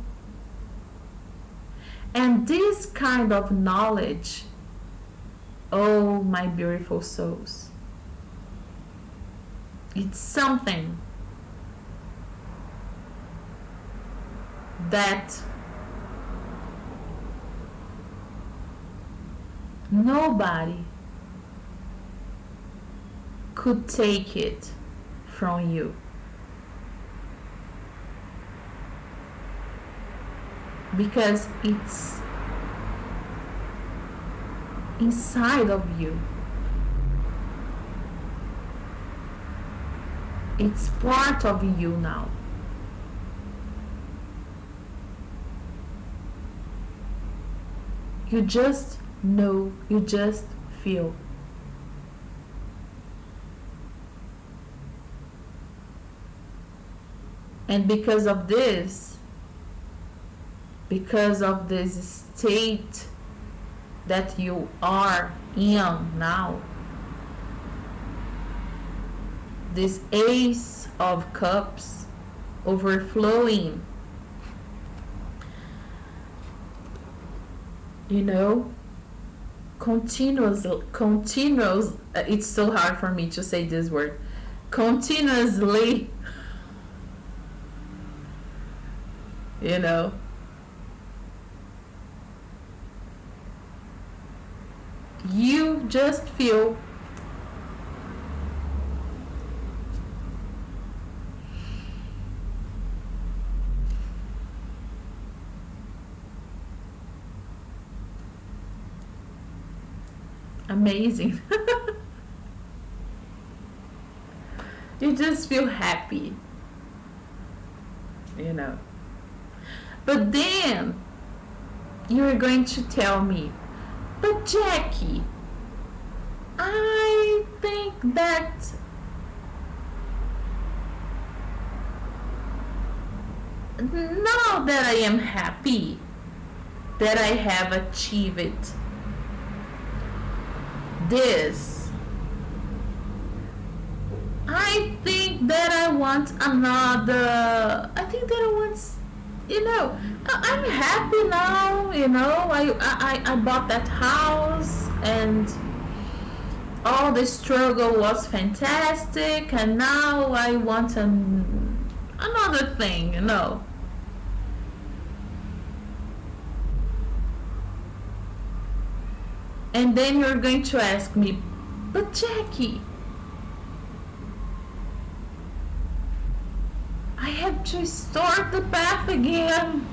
And this kind of knowledge, oh my beautiful souls, it's something that nobody could take it from you. Because it's inside of you. It's part of you now. You just know, you just feel. And because of this state that you are in now, this Ace of Cups overflowing, continuous, it's so hard for me to say this word, continuously, you just feel amazing. You just feel happy, But then you're going to tell me, but Jackie, I think that now that I am happy that I have achieved this, I think that I want another, I'm happy now, I bought that house and all the struggle was fantastic, and now I want another thing, And then you're going to ask me, but Jackie, I have to start the path again.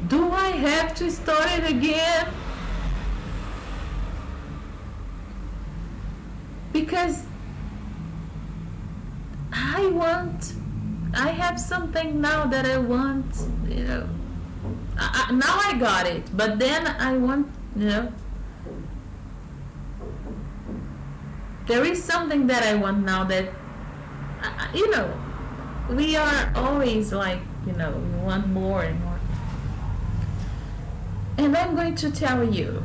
Do I have to start it again? Because I have something now that I want, now I got it, but then I want, there is something that I want now that, we are always like, we want more and more. And I'm going to tell you,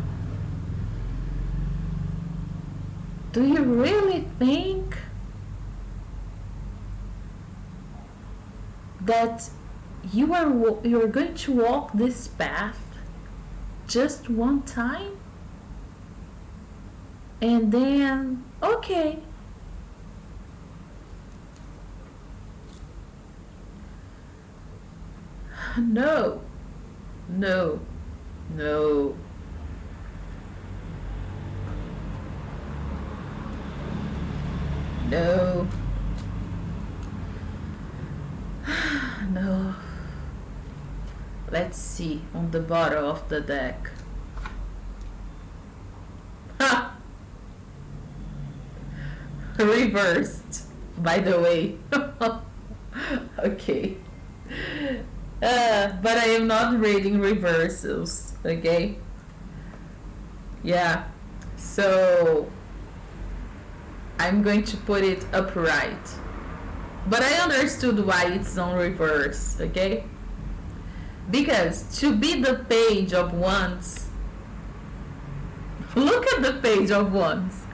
do you really think that you're going to walk this path just one time? And then, okay, No, no, no, no, no. Let's see on the bottom of the deck. Ha! Reversed, by the way. Okay. But I am not reading reversals, okay? Yeah. So I'm going to put it upright. But I understood why it's on reverse, okay? Because to be the page of wands, look at the page of wands.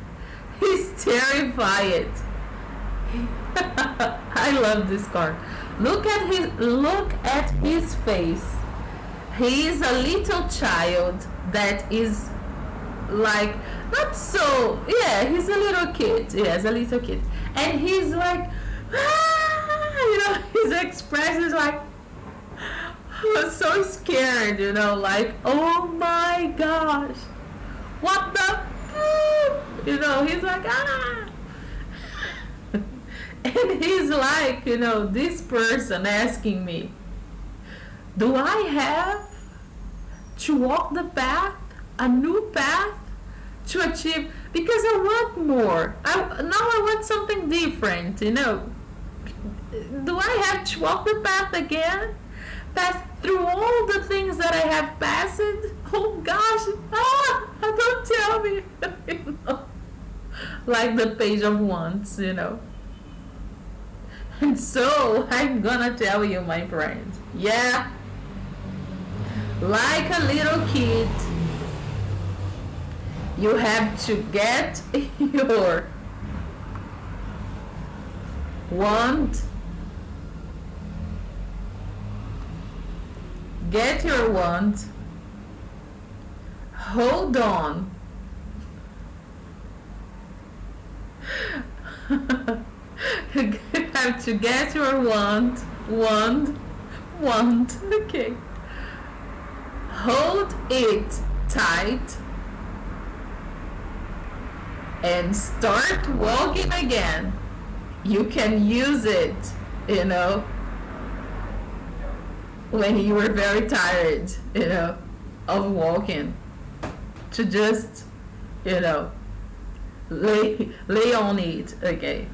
He's terrified. I love this card. Look at his face. He is a little child that is like not so, yeah, he's a little kid. Yes, a little kid. And he's like, ah, his expression is like so scared, like, oh my gosh, what the, he's like, ah. And he's like, this person asking me, do I have to walk the path, a new path to achieve? Because I want more. Now I want something different, Do I have to walk the path again? Pass through all the things that I have passed? Oh gosh, don't tell me. Like the page of wands, And so I'm gonna tell you, my friend, yeah, like a little kid, you have to get your wand, hold on. You have to get your wand, okay. Hold it tight and start walking again. You can use it, when you are very tired, of walking, to just, lay on it, okay.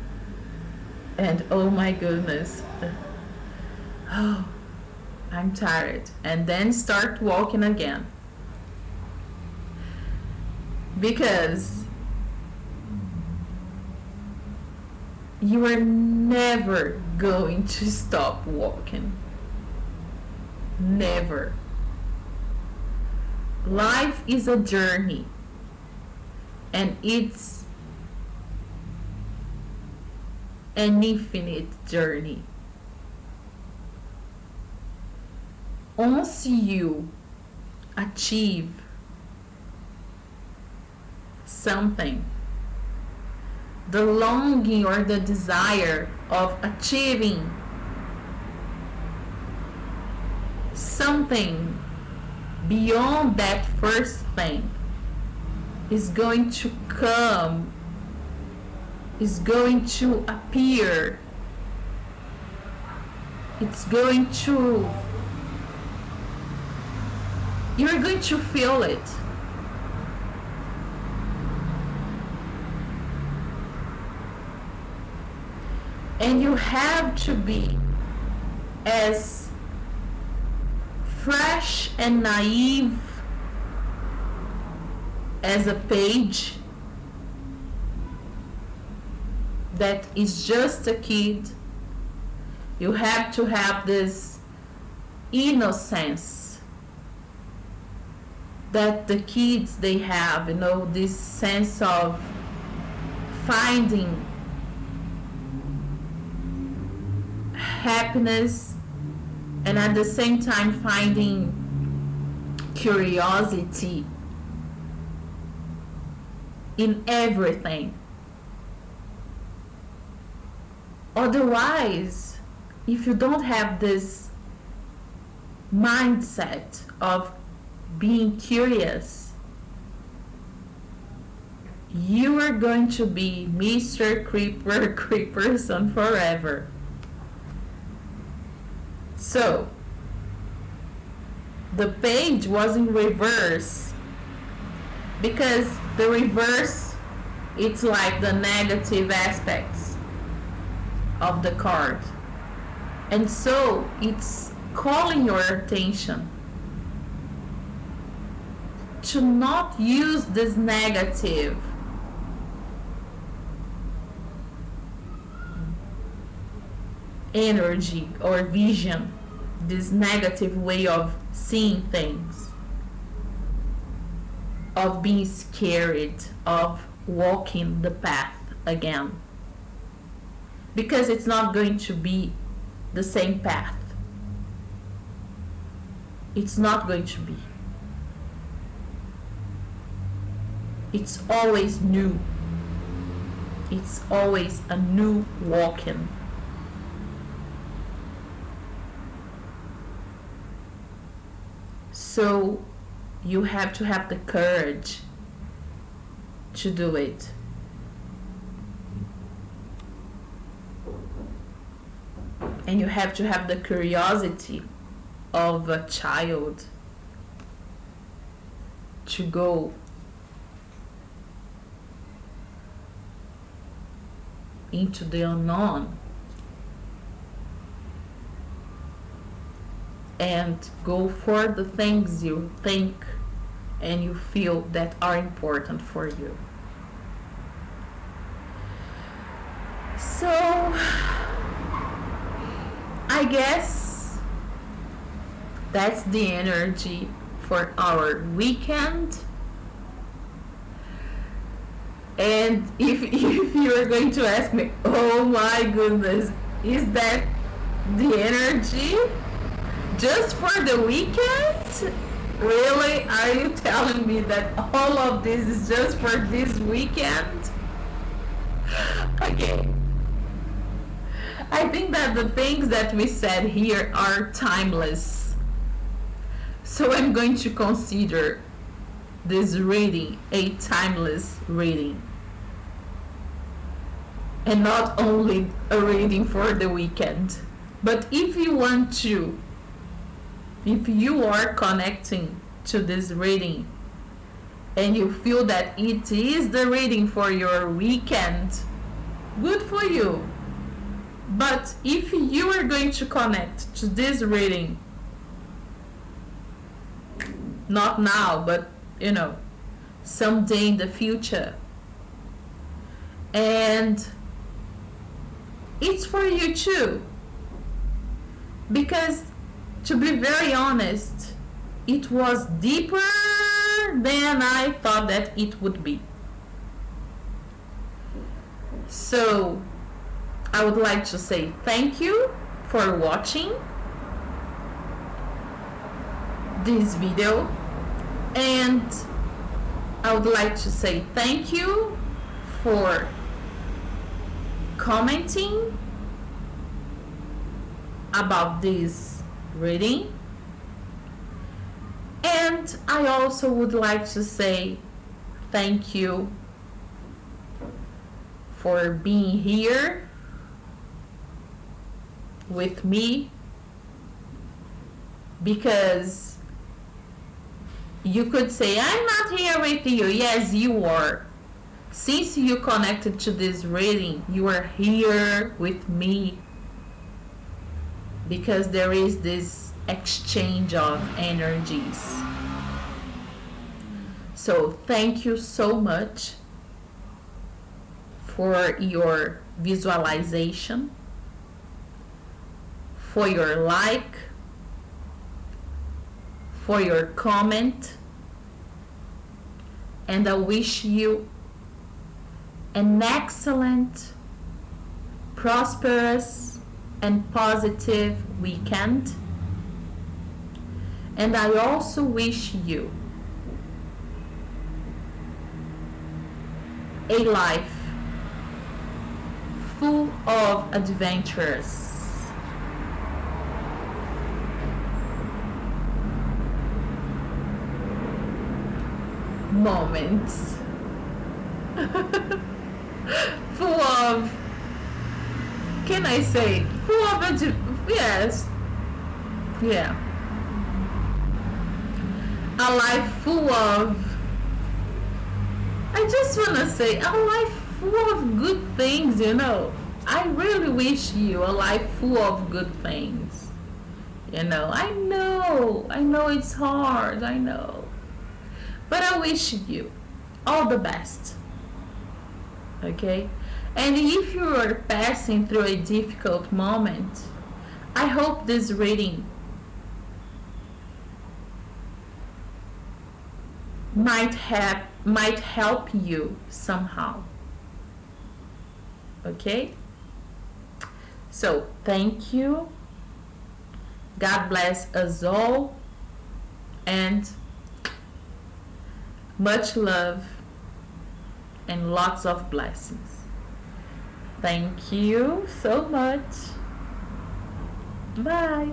And oh my goodness, oh, I'm tired. And then start walking again. Because you are never going to stop walking. Never. Life is a journey. And it's an infinite journey. Once you achieve something, the longing or the desire of achieving something beyond that first thing is going to come, is going to appear, it's going to, you're going to feel it. And you have to be as fresh and naive as a page that is just a kid. You have to have this innocence that the kids they have, this sense of finding happiness and at the same time finding curiosity in everything. Otherwise, if you don't have this mindset of being curious, you are going to be Mr. Creeper Creeperson forever. So the page was in reverse because the reverse, it's like the negative aspects of the card, and so it's calling your attention to not use this negative energy or vision, this negative way of seeing things, of being scared of walking the path again, because it's not going to be the same path. It's not going to be. It's always new. It's always a new walking. So you have to have the courage to do it. And you have to have the curiosity of a child to go into the unknown and go for the things you think and you feel that are important for you. So I guess that's the energy for our weekend. And if you are going to ask me, oh my goodness, is that the energy just for the weekend? Really? Are you telling me that all of this is just for this weekend? Okay. I think that the things that we said here are timeless. So I'm going to consider this reading a timeless reading. And not only a reading for the weekend. But if you want to, if you are connecting to this reading and you feel that it is the reading for your weekend, good for you. But if you are going to connect to this reading, not now, but someday in the future, and it's for you too, because to be very honest, it was deeper than I thought that it would be. So I would like to say thank you for watching this video, and I would like to say thank you for commenting about this reading, and I also would like to say thank you for being here with me, because you could say I'm not here with you. Yes, you are. Since you connected to this reading, you are here with me, because there is this exchange of energies. So thank you so much for your visualization, for your like, for your comment, and I wish you an excellent, prosperous, and positive weekend. And I also wish you a life full of adventures. moments. Full of, can I say, full of, yes, yeah. A life full of, I just want to say, a life full of good things, you know. I really wish you a life full of good things. You know, I know it's hard, I know. But I wish you all the best. Okay? And if you are passing through a difficult moment, I hope this reading might help you somehow. Okay? So, thank you. God bless us all, and much love and lots of blessings. Thank you so much. Bye.